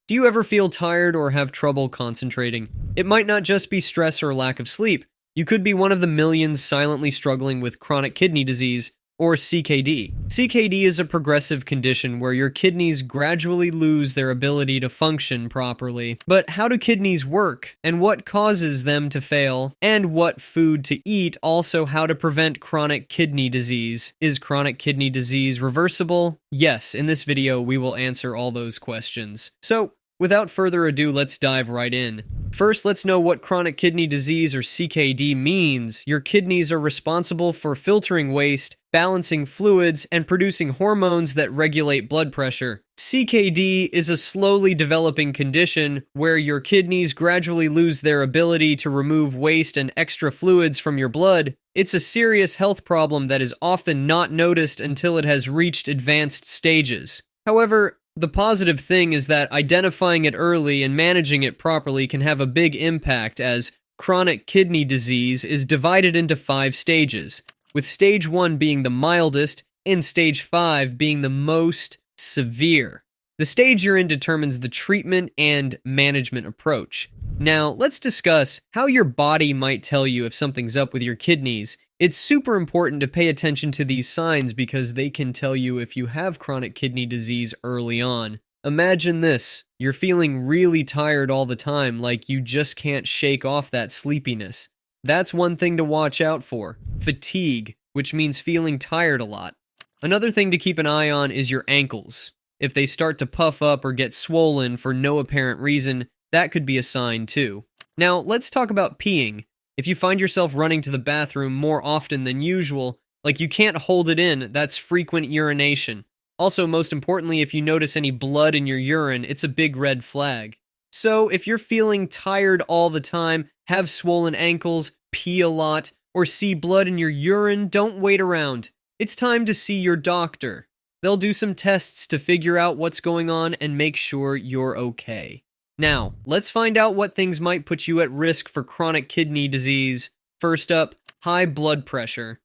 Do you ever feel tired or have trouble concentrating? It might not just be stress or lack of sleep. You could be one of the millions silently struggling with chronic kidney disease, or CKD. CKD is a progressive condition where your kidneys gradually lose their ability to function properly. But how do kidneys work, and what causes them to fail, and what food to eat, also how to prevent chronic kidney disease. Is chronic kidney disease reversible? Yes, in this video we will answer all those questions. So, without further ado, let's dive right in. First, let's know what chronic kidney disease, or CKD, means. Your kidneys are responsible for filtering waste, balancing fluids, and producing hormones that regulate blood pressure. CKD is a slowly developing condition where your kidneys gradually lose their ability to remove waste and extra fluids from your blood. It's a serious health problem that is often not noticed until it has reached advanced stages. However, the positive thing is that identifying it early and managing it properly can have a big impact, as chronic kidney disease is divided into 5 stages, with stage 1 being the mildest and stage 5 being the most severe. The stage you're in determines the treatment and management approach. Now, let's discuss how your body might tell you if something's up with your kidneys. It's super important to pay attention to these signs because they can tell you if you have chronic kidney disease early on. Imagine this: you're feeling really tired all the time, like you just can't shake off that sleepiness. That's one thing to watch out for. Fatigue, which means feeling tired a lot. Another thing to keep an eye on is your ankles. If they start to puff up or get swollen for no apparent reason, that could be a sign too. Now, let's talk about peeing. If you find yourself running to the bathroom more often than usual, like you can't hold it in, that's frequent urination. Also, most importantly, if you notice any blood in your urine, it's a big red flag. So, if you're feeling tired all the time, have swollen ankles, pee a lot, or see blood in your urine, don't wait around. It's time to see your doctor. They'll do some tests to figure out what's going on and make sure you're okay. Now, let's find out what things might put you at risk for chronic kidney disease. First up, high blood pressure.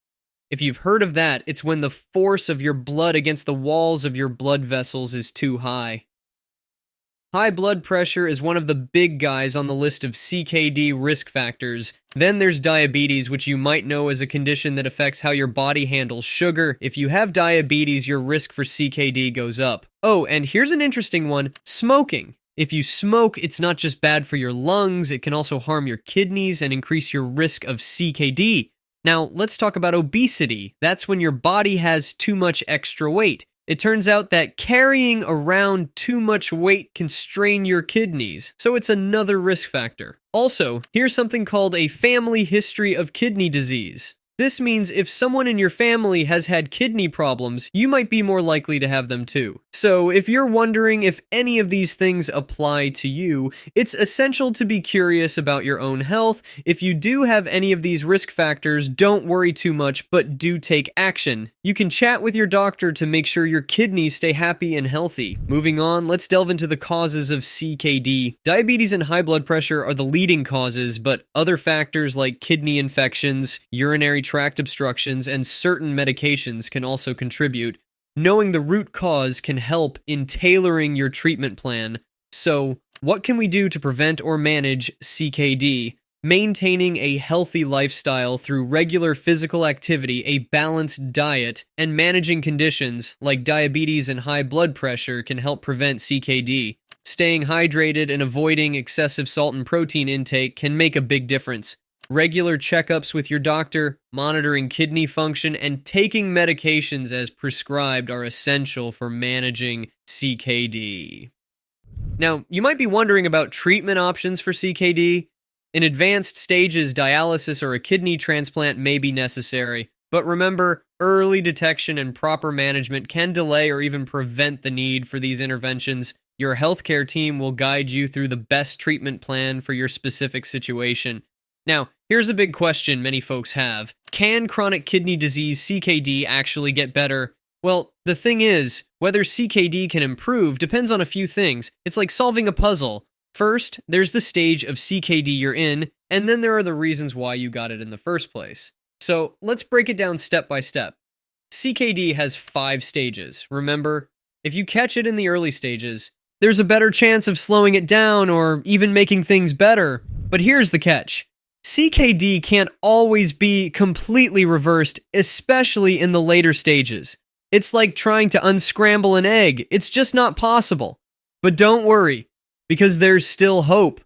If you've heard of that, it's when the force of your blood against the walls of your blood vessels is too high. High blood pressure is one of the big guys on the list of CKD risk factors. Then there's diabetes, which you might know is a condition that affects how your body handles sugar. If you have diabetes, your risk for CKD goes up. Oh, and here's an interesting one: smoking. If you smoke, it's not just bad for your lungs, it can also harm your kidneys and increase your risk of CKD. Now, let's talk about obesity. That's when your body has too much extra weight. It turns out that carrying around too much weight can strain your kidneys, so it's another risk factor. Also, here's something called a family history of kidney disease. This means if someone in your family has had kidney problems, you might be more likely to have them too. So if you're wondering if any of these things apply to you, it's essential to be curious about your own health. If you do have any of these risk factors, don't worry too much, but do take action. You can chat with your doctor to make sure your kidneys stay happy and healthy. Moving on, let's delve into the causes of CKD. Diabetes and high blood pressure are the leading causes, but other factors like kidney infections, urinary tract obstructions, and certain medications can also contribute. Knowing the root cause can help in tailoring your treatment plan. So, what can we do to prevent or manage CKD? Maintaining a healthy lifestyle through regular physical activity, a balanced diet, and managing conditions like diabetes and high blood pressure can help prevent CKD. Staying hydrated and avoiding excessive salt and protein intake can make a big difference. Regular checkups with your doctor, monitoring kidney function, and taking medications as prescribed are essential for managing CKD. Now, you might be wondering about treatment options for CKD. In advanced stages, dialysis or a kidney transplant may be necessary. But remember, early detection and proper management can delay or even prevent the need for these interventions. Your healthcare team will guide you through the best treatment plan for your specific situation. Now, here's a big question many folks have. Can chronic kidney disease, CKD, actually get better? Well, the thing is, whether CKD can improve depends on a few things. It's like solving a puzzle. First, there's the stage of CKD you're in, and then there are the reasons why you got it in the first place. So, let's break it down step by step. CKD has 5 stages, remember? If you catch it in the early stages, there's a better chance of slowing it down or even making things better. But here's the catch. CKD can't always be completely reversed, especially in the later stages. It's like trying to unscramble an egg. It's just not possible. But don't worry, because there's still hope.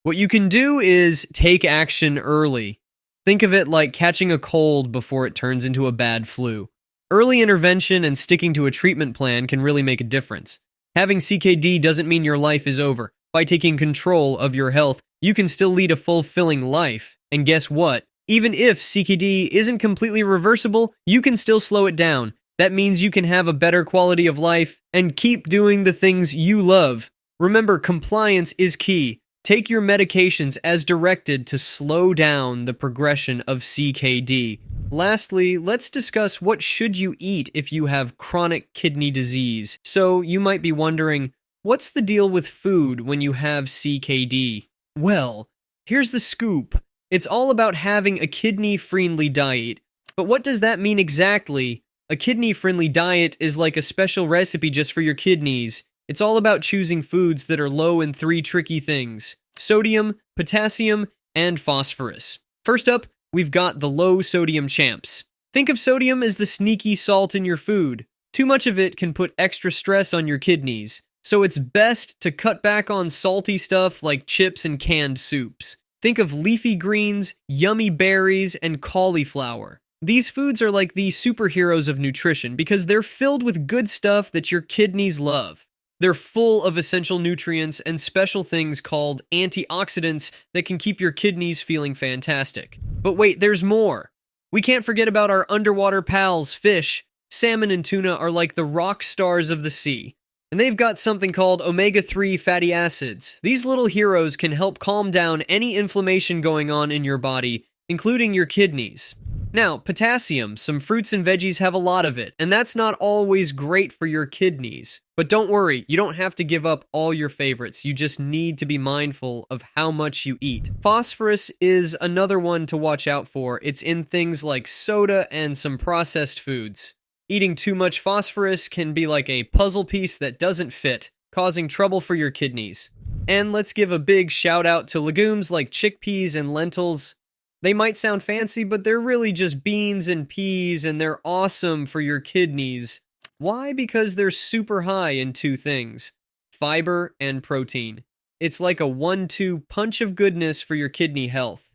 What you can do is take action early. Think of it like catching a cold before it turns into a bad flu. Early intervention and sticking to a treatment plan can really make a difference. Having CKD doesn't mean your life is over. By taking control of your health, you can still lead a fulfilling life. And guess what? Even if CKD isn't completely reversible, you can still slow it down. That means you can have a better quality of life and keep doing the things you love. Remember, compliance is key. Take your medications as directed to slow down the progression of CKD. Lastly, let's discuss what should you eat if you have chronic kidney disease. So you might be wondering, what's the deal with food when you have CKD? Well, here's the scoop. It's all about having a kidney-friendly diet. But what does that mean exactly? A kidney-friendly diet is like a special recipe just for your kidneys. It's all about choosing foods that are low in 3 tricky things: sodium, potassium, and phosphorus. First up, we've got the low sodium champs. Think of sodium as the sneaky salt in your food. Too much of it can put extra stress on your kidneys, so it's best to cut back on salty stuff like chips and canned soups. Think of leafy greens, yummy berries, and cauliflower. These foods are like the superheroes of nutrition because they're filled with good stuff that your kidneys love. They're full of essential nutrients and special things called antioxidants that can keep your kidneys feeling fantastic. But wait, there's more. We can't forget about our underwater pals, fish. Salmon and tuna are like the rock stars of the sea. And they've got something called omega-3 fatty acids. These little heroes can help calm down any inflammation going on in your body, including your kidneys. Now, potassium, some fruits and veggies have a lot of it, and that's not always great for your kidneys. But don't worry, you don't have to give up all your favorites, you just need to be mindful of how much you eat. Phosphorus is another one to watch out for. It's in things like soda and some processed foods. Eating too much phosphorus can be like a puzzle piece that doesn't fit, causing trouble for your kidneys. And let's give a big shout out to legumes like chickpeas and lentils. They might sound fancy, but they're really just beans and peas, and they're awesome for your kidneys. Why? Because they're super high in 2 things: fiber and protein. It's like a 1-2 punch of goodness for your kidney health.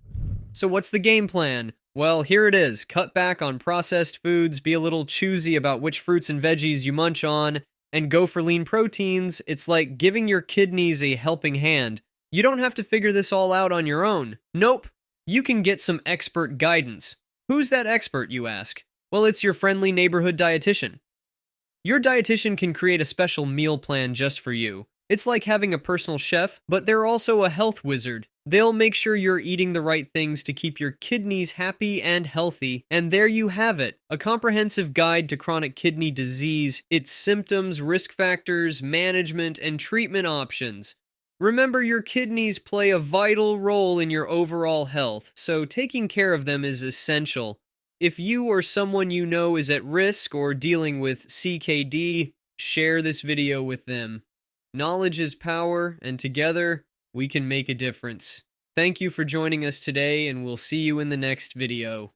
So what's the game plan? Well, here it is. Cut back on processed foods, be a little choosy about which fruits and veggies you munch on, and go for lean proteins. It's like giving your kidneys a helping hand. You don't have to figure this all out on your own. Nope. You can get some expert guidance. Who's that expert, you ask? Well, it's your friendly neighborhood dietitian. Your dietitian can create a special meal plan just for you. It's like having a personal chef, but they're also a health wizard. They'll make sure you're eating the right things to keep your kidneys happy and healthy, and there you have it, a comprehensive guide to chronic kidney disease, its symptoms, risk factors, management, and treatment options. Remember, your kidneys play a vital role in your overall health, so taking care of them is essential. If you or someone you know is at risk or dealing with CKD, share this video with them. Knowledge is power, and together, we can make a difference. Thank you for joining us today, and we'll see you in the next video.